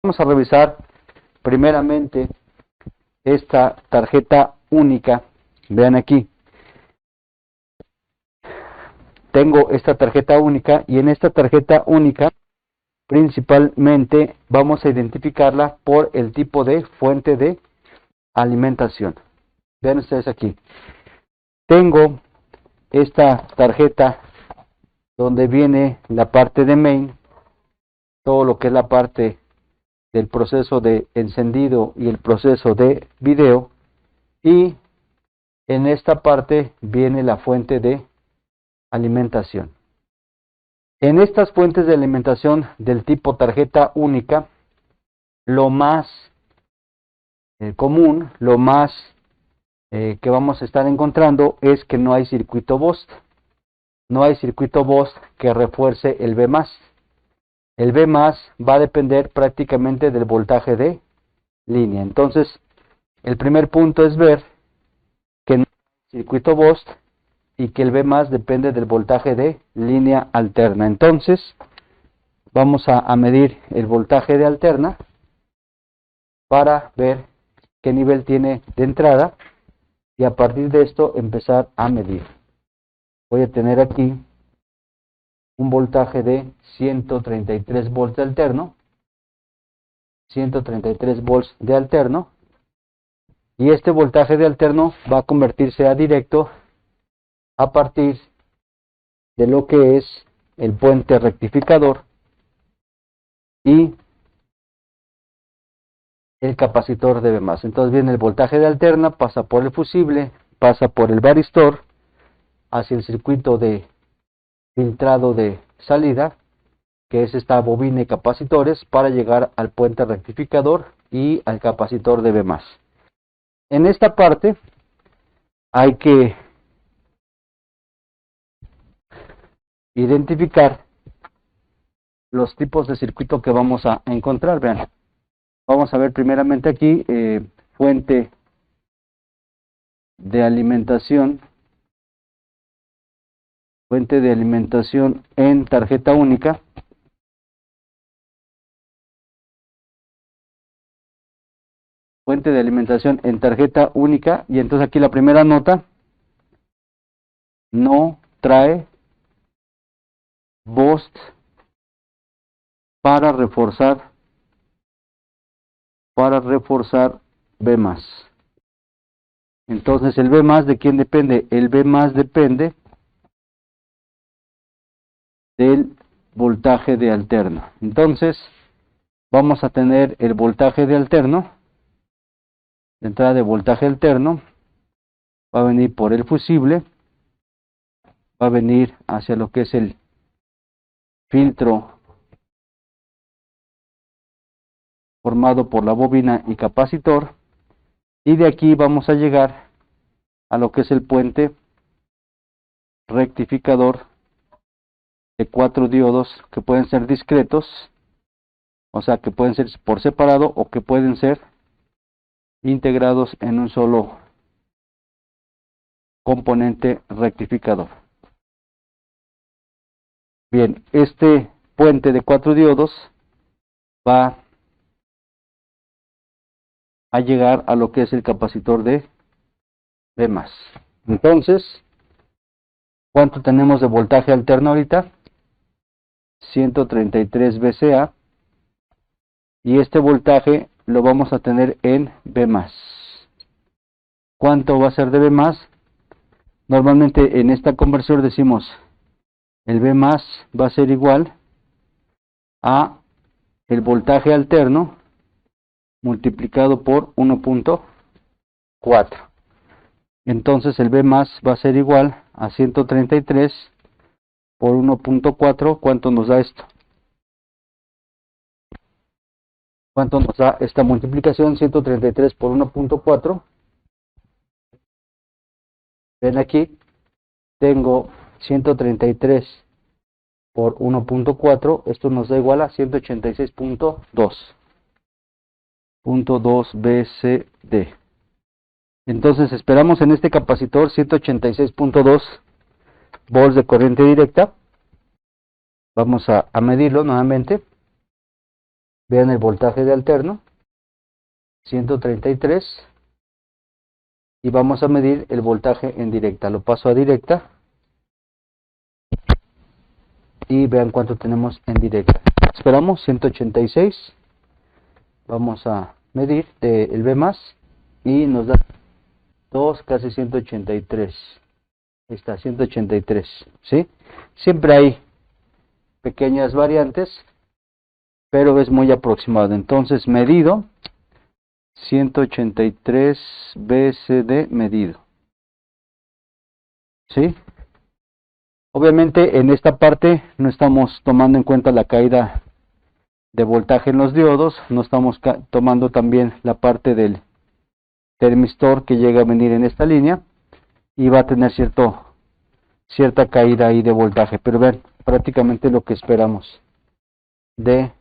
Vamos a revisar primeramente esta tarjeta única. Vean aquí, tengo esta tarjeta única y en esta tarjeta única principalmente vamos a identificarla por el tipo de fuente de alimentación. Vean ustedes aquí, tengo esta tarjeta donde viene la parte de main, todo lo que es la parte del proceso de encendido y el proceso de video, y en esta parte viene la fuente de alimentación. En estas fuentes de alimentación del tipo tarjeta única, lo más común, lo más que vamos a estar encontrando es que no hay circuito BOST. No hay circuito BOST que refuerce el B+. El B+ va a depender prácticamente del voltaje de línea. Entonces, el primer punto es ver que no hay circuito BOST y que el B+ depende del voltaje de línea alterna. Entonces, vamos a medir el voltaje de alterna para ver qué nivel tiene de entrada y a partir de esto empezar a medir. Voy a tener aquí un voltaje de 133 volts de alterno, 133 volts de alterno, y este voltaje de alterno va a convertirse a directo a partir de lo que es el puente rectificador y el capacitor de B+. Entonces viene el voltaje de alterna, pasa por el fusible, pasa por el varistor hacia el circuito de filtrado de salida, que es esta bobina y capacitores, para llegar al puente rectificador y al capacitor de B+. En esta parte hay que identificar los tipos de circuito que vamos a encontrar. Vean, vamos a ver primeramente aquí fuente de alimentación en tarjeta única. Fuente de alimentación en tarjeta única, y entonces aquí la primera nota: no trae BOST para reforzar B+. Entonces el B+, ¿de quién depende? El B+ depende del voltaje de alterno. Entonces vamos a tener el voltaje de alterno, la entrada de voltaje alterno va a venir por el fusible, va a venir hacia lo que es el filtro formado por la bobina y capacitor, y de aquí vamos a llegar a lo que es el puente rectificador de 4 diodos que pueden ser discretos, o sea que pueden ser por separado o que pueden ser integrados en un solo componente rectificador. Bien, este puente de 4 diodos va a llegar a lo que es el capacitor de B+. Entonces, ¿cuánto tenemos de voltaje alterno ahorita? 133 VCA, y este voltaje lo vamos a tener en B+. ¿Cuánto va a ser de B+? Normalmente en esta conversión decimos el B+ va a ser igual a el voltaje alterno multiplicado por 1.4. Entonces el B+ va a ser igual a 133 por 1.4. ¿Cuánto nos da esto? ¿Cuánto nos da esta multiplicación? 133 por 1.4. Ven aquí, tengo 133 por 1.4, esto nos da igual a 186.2 BCD. Entonces esperamos en este capacitor 186.2 volts de corriente directa. Vamos a medirlo nuevamente. Vean el voltaje de alterno, 133. Y vamos a medir el voltaje en directa. Lo paso a directa. Y vean cuánto tenemos en directa. Esperamos 186. Vamos a medir el B+. Y nos da 2, casi 183. Ahí está, 183. ¿Sí? Siempre hay pequeñas variantes, pero es muy aproximado. Entonces, medido 183 BCD medido. ¿Sí? Obviamente en esta parte no estamos tomando en cuenta la caída de voltaje en los diodos, no estamos tomando también la parte del termistor que llega a venir en esta línea y va a tener cierta caída ahí de voltaje, pero vean prácticamente lo que esperamos de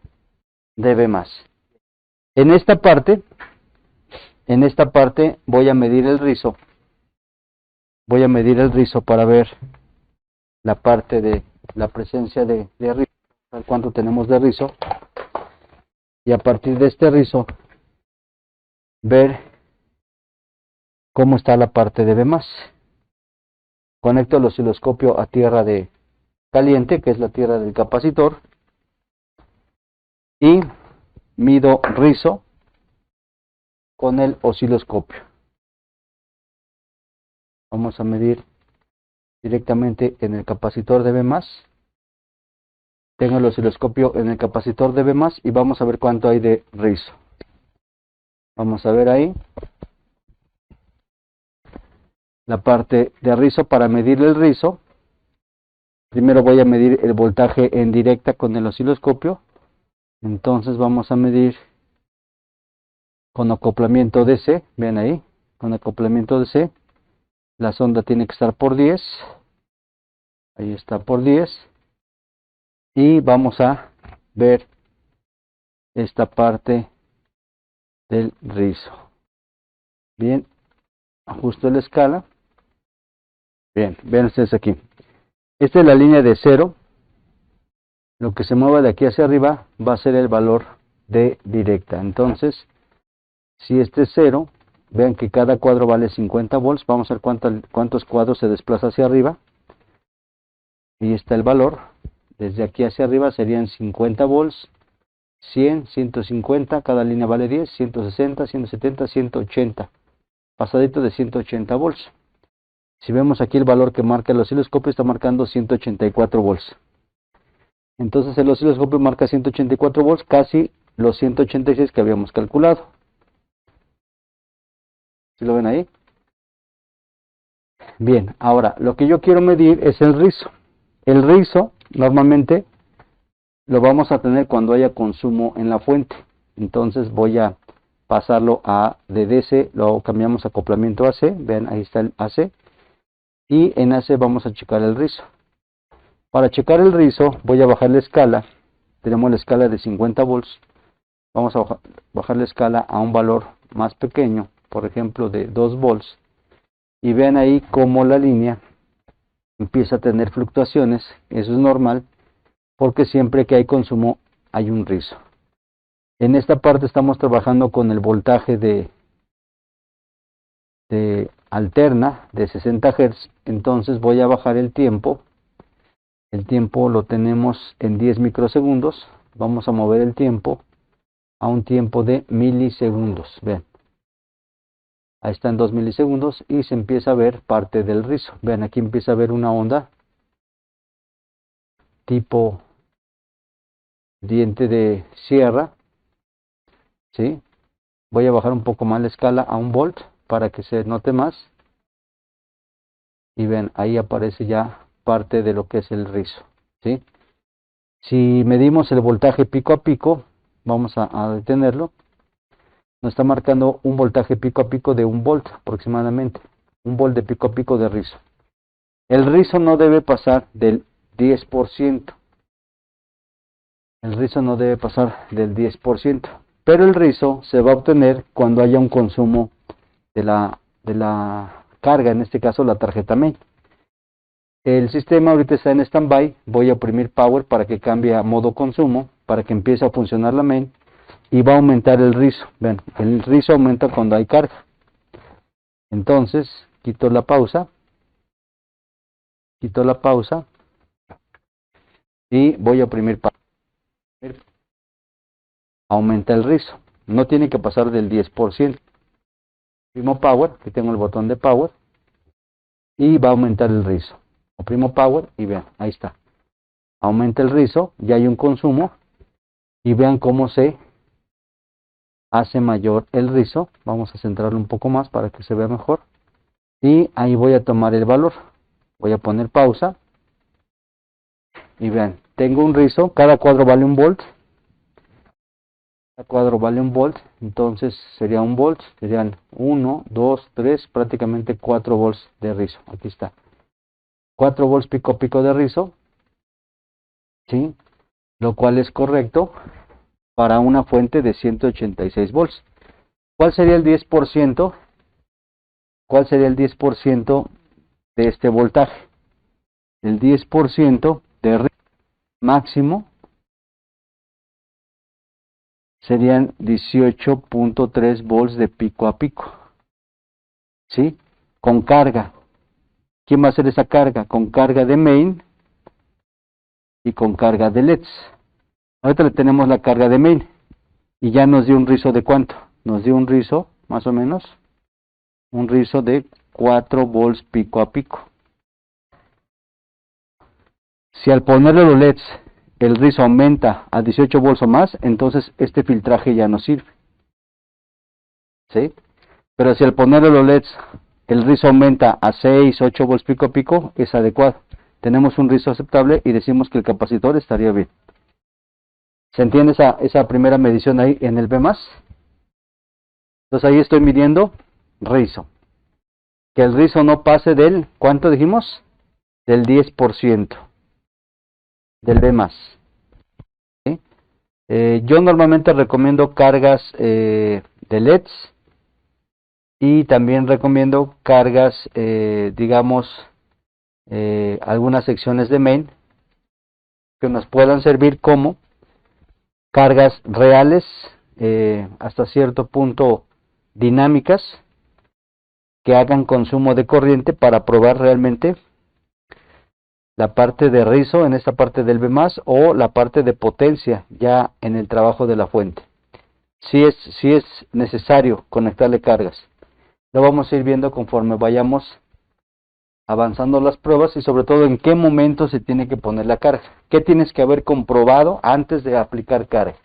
B+. En esta parte voy a medir el rizo. Voy a medir el rizo para ver la parte de la presencia de rizo, cuánto tenemos de rizo, y a partir de este rizo ver cómo está la parte de B+. Conecto el osciloscopio a tierra de caliente, que es la tierra del capacitor, y mido rizo con el osciloscopio. Vamos a medir directamente en el capacitor de B+. Tengo el osciloscopio en el capacitor de B+, y vamos a ver cuánto hay de rizo. Vamos a ver ahí la parte de rizo. Para medir el rizo, primero voy a medir el voltaje en directa con el osciloscopio. Entonces vamos a medir con acoplamiento DC. Vean ahí, con acoplamiento DC. La sonda tiene que estar por 10. Ahí está por 10. Y vamos a ver esta parte del rizo. Bien, ajusto la escala. Bien, vean ustedes aquí. Esta es la línea de 0. Lo que se mueva de aquí hacia arriba va a ser el valor de directa. Entonces, si este es 0, vean que cada cuadro vale 50 volts. Vamos a ver cuántos cuadros se desplaza hacia arriba. Y está el valor. Desde aquí hacia arriba serían 50 volts, 100, 150, cada línea vale 10, 160, 170, 180. Pasadito de 180 volts. Si vemos aquí el valor que marca el osciloscopio, está marcando 184 volts. Entonces el osciloscopio marca 184 volts, casi los 186 que habíamos calculado. ¿Sí lo ven ahí? Bien, ahora lo que yo quiero medir es el rizo. El rizo normalmente lo vamos a tener cuando haya consumo en la fuente. Entonces voy a pasarlo de DC, lo cambiamos a acoplamiento AC. Vean, ahí está el AC. Y en AC vamos a checar el rizo. Para checar el rizo voy a bajar la escala. Tenemos la escala de 50 volts. Vamos a bajar la escala a un valor más pequeño, por ejemplo de 2 volts. Y vean ahí cómo la línea empieza a tener fluctuaciones. Eso es normal, porque siempre que hay consumo hay un rizo. En esta parte estamos trabajando con el voltaje de alterna de 60 Hz. Entonces voy a bajar el tiempo. El tiempo lo tenemos en 10 microsegundos. Vamos a mover el tiempo a un tiempo de milisegundos. Vean, ahí están 2 milisegundos y se empieza a ver parte del rizo. Vean, aquí empieza a ver una onda tipo diente de sierra. ¿Sí? Voy a bajar un poco más la escala a 1 volt para que se note más. Y ven, ahí aparece ya parte de lo que es el rizo. ¿Sí? Si medimos el voltaje pico a pico, vamos a detenerlo. Nos está marcando un voltaje pico a pico de 1 volt aproximadamente. 1 volt de pico a pico de rizo. El rizo no debe pasar del 10%. El rizo no debe pasar del 10%. Pero el rizo se va a obtener cuando haya un consumo de la carga, en este caso la tarjeta main. El sistema ahorita está en standby. Voy a oprimir power para que cambie a modo consumo, para que empiece a funcionar la main. y va a aumentar el rizo. Ven, el rizo aumenta cuando hay carga. Entonces, quito la pausa y voy a oprimir pausa. Aumenta el rizo. No tiene que pasar del 10%. Oprimo power, aquí tengo el botón de power y va a aumentar el rizo. Oprimo power y vean, ahí está. Aumenta el rizo, ya hay un consumo y vean cómo se hace mayor el rizo. Vamos a centrarlo un poco más para que se vea mejor. Y ahí voy a tomar el valor. Voy a poner pausa. Y vean, tengo un rizo, cada cuadro vale 1 volt. Cada cuadro vale 1 volt, entonces sería 1 volt, serían 1, 2, 3, prácticamente 4 volts de rizo. Aquí está. 4 volts pico a pico de rizo. ¿Sí? Lo cual es correcto para una fuente de 186 volts. ¿Cuál sería el 10%? ¿Cuál sería el 10% de este voltaje? El 10% de rizo máximo serían 18.3 volts de pico a pico. ¿Sí? Con carga. ¿Quién va a hacer esa carga? Con carga de main y con carga de LEDs. Ahorita le tenemos la carga de main y ya nos dio un rizo de ¿cuánto? Nos dio un rizo, más o menos, un rizo de 4 volts pico a pico. Si al ponerle los LEDs el rizo aumenta a 18 volts o más, entonces este filtraje ya no sirve. ¿Sí? Pero si al ponerle los LEDs el rizo aumenta a 6, 8 volts pico a pico, es adecuado. Tenemos un rizo aceptable y decimos que el capacitor estaría bien. ¿Se entiende esa primera medición ahí en el B+? Entonces ahí estoy midiendo rizo. Que el rizo no pase del, ¿cuánto dijimos? Del 10% del B+. ¿Sí? Yo normalmente recomiendo cargas de LEDs y también recomiendo cargas, digamos, algunas secciones de main que nos puedan servir como cargas reales, hasta cierto punto dinámicas, que hagan consumo de corriente para probar realmente la parte de rizo en esta parte del B+, o la parte de potencia ya en el trabajo de la fuente. Si es necesario conectarle cargas. Lo vamos a ir viendo conforme vayamos avanzando las pruebas y sobre todo en qué momento se tiene que poner la carga. ¿Qué tienes que haber comprobado antes de aplicar carga?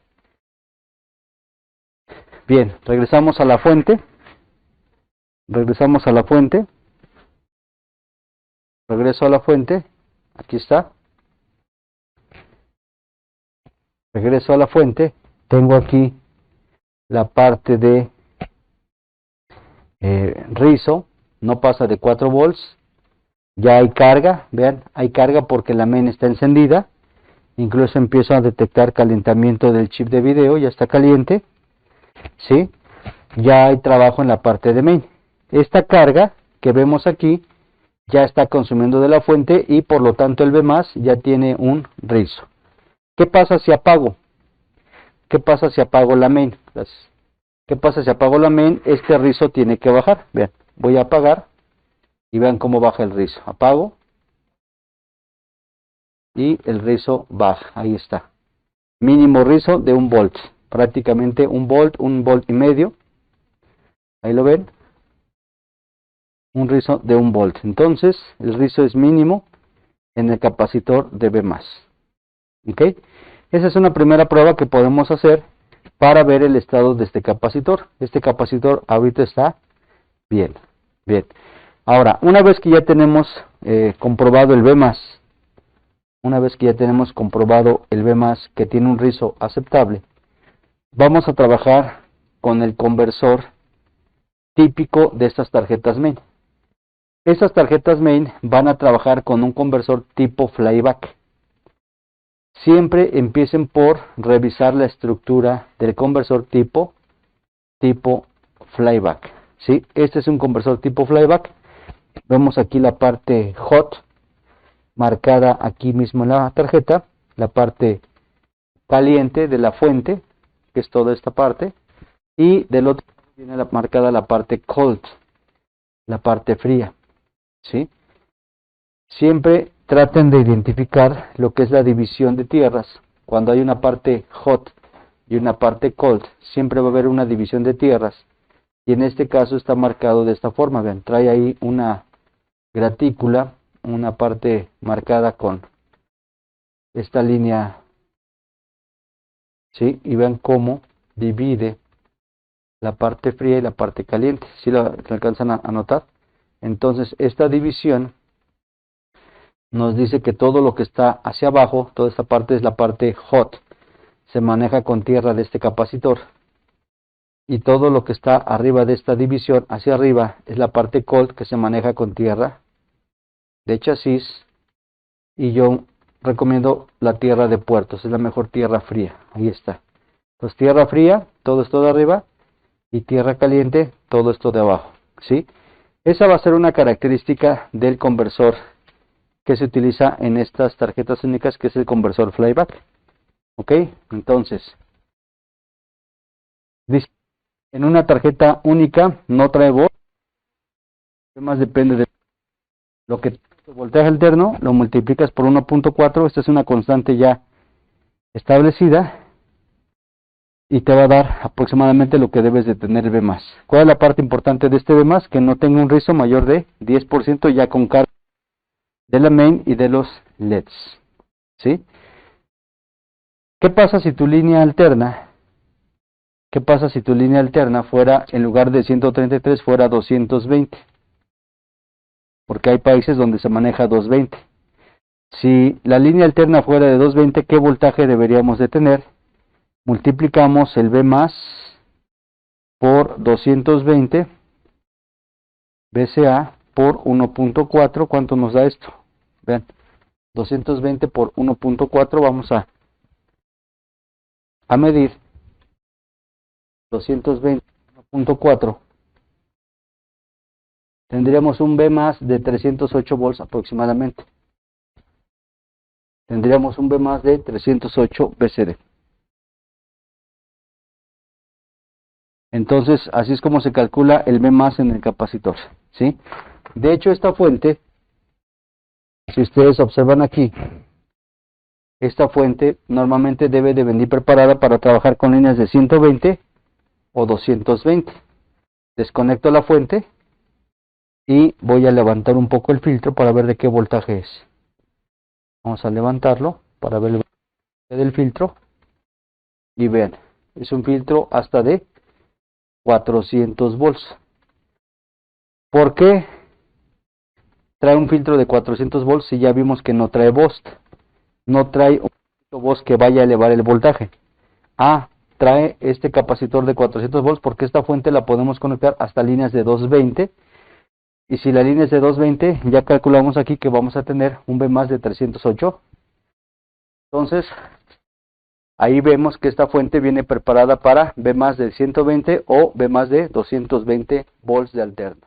Bien, regresamos a la fuente. Regreso a la fuente, aquí está. Regreso a la fuente, tengo aquí la parte de rizo, no pasa de 4 volts. Ya hay carga, vean, hay carga porque la main está encendida. Incluso empiezo a detectar calentamiento del chip de video, ya está caliente. ¿Sí? Ya hay trabajo en la parte de main. Esta carga que vemos aquí ya está consumiendo de la fuente y por lo tanto el B+ ya tiene un rizo. ¿Qué pasa si apago? ¿Qué pasa si apago la main? ¿Qué pasa si apago la main? Este rizo tiene que bajar. Vean, voy a apagar y vean cómo baja el rizo. Apago y el rizo baja. Ahí está. Mínimo rizo de 1 volt. Prácticamente 1 volt y medio. Ahí lo ven. Un rizo de 1 volt. Entonces, el rizo es mínimo en el capacitor de B+. ¿Ok? Esa es una primera prueba que podemos hacer para ver el estado de este capacitor. Este capacitor ahorita está bien. Bien. Ahora, una vez que ya tenemos comprobado el B+, que tiene un rizo aceptable, vamos a trabajar con el conversor típico de estas tarjetas main. Estas tarjetas main van a trabajar con un conversor tipo flyback. Siempre empiecen por revisar la estructura del conversor tipo flyback. ¿Sí? Este es un conversor tipo flyback. Vemos aquí la parte hot marcada aquí mismo en la tarjeta, la parte caliente de la fuente, que es toda esta parte, y del otro lado viene marcada la parte cold, la parte fría, ¿sí? Siempre traten de identificar lo que es la división de tierras. Cuando hay una parte hot y una parte cold, siempre va a haber una división de tierras, y en este caso está marcado de esta forma. Vean, trae ahí una gratícula, una parte marcada con esta línea, ¿sí? Y vean cómo divide la parte fría y la parte caliente. ¿Sí lo alcanzan a notar? Entonces esta división nos dice que todo lo que está hacia abajo, toda esta parte es la parte hot, se maneja con tierra de este capacitor, y todo lo que está arriba de esta división hacia arriba es la parte cold, que se maneja con tierra de chasis, y yo recomiendo la tierra de puertos, es la mejor tierra fría. Ahí está. Pues tierra fría, todo esto de arriba, y tierra caliente, todo esto de abajo, ¿sí? Esa va a ser una característica del conversor que se utiliza en estas tarjetas únicas, que es el conversor flyback. ¿Ok? Entonces, en una tarjeta única no trae voz, más depende de lo que voltaje alterno, lo multiplicas por 1.4, esta es una constante ya establecida, y te va a dar aproximadamente lo que debes de tener B+. ¿Cuál es la parte importante de este B+? Que no tenga un rizo mayor de 10% ya con carga de la main y de los LEDs, ¿sí? ¿Qué pasa si tu línea alterna fuera, en lugar de 133, fuera 220? Porque hay países donde se maneja 220. Si la línea alterna fuera de 220, ¿qué voltaje deberíamos de tener? Multiplicamos el B+ por 220 VCA por 1.4. ¿Cuánto nos da esto? Vean, 220 por 1.4, vamos a medir 220.4. Tendríamos un B+ de 308 volts aproximadamente. Tendríamos un B+ de 308 VCD. Entonces, así es como se calcula el B+ en el capacitor, ¿sí? De hecho, esta fuente, si ustedes observan aquí, esta fuente normalmente debe de venir preparada para trabajar con líneas de 120 o 220. Desconecto la fuente y voy a levantar un poco el filtro para ver de qué voltaje es. Vamos a levantarlo para ver el voltaje del filtro, y vean, es un filtro hasta de 400 volts. ¿Por qué trae un filtro de 400 volts si ya vimos que no trae BOST? No trae un BOST que vaya a elevar el voltaje. Trae este capacitor de 400 volts porque esta fuente la podemos conectar hasta líneas de 220. Y si la línea es de 220, ya calculamos aquí que vamos a tener un B+ de 308. Entonces, ahí vemos que esta fuente viene preparada para B+ de 120 o B+ de 220 volts de alterno.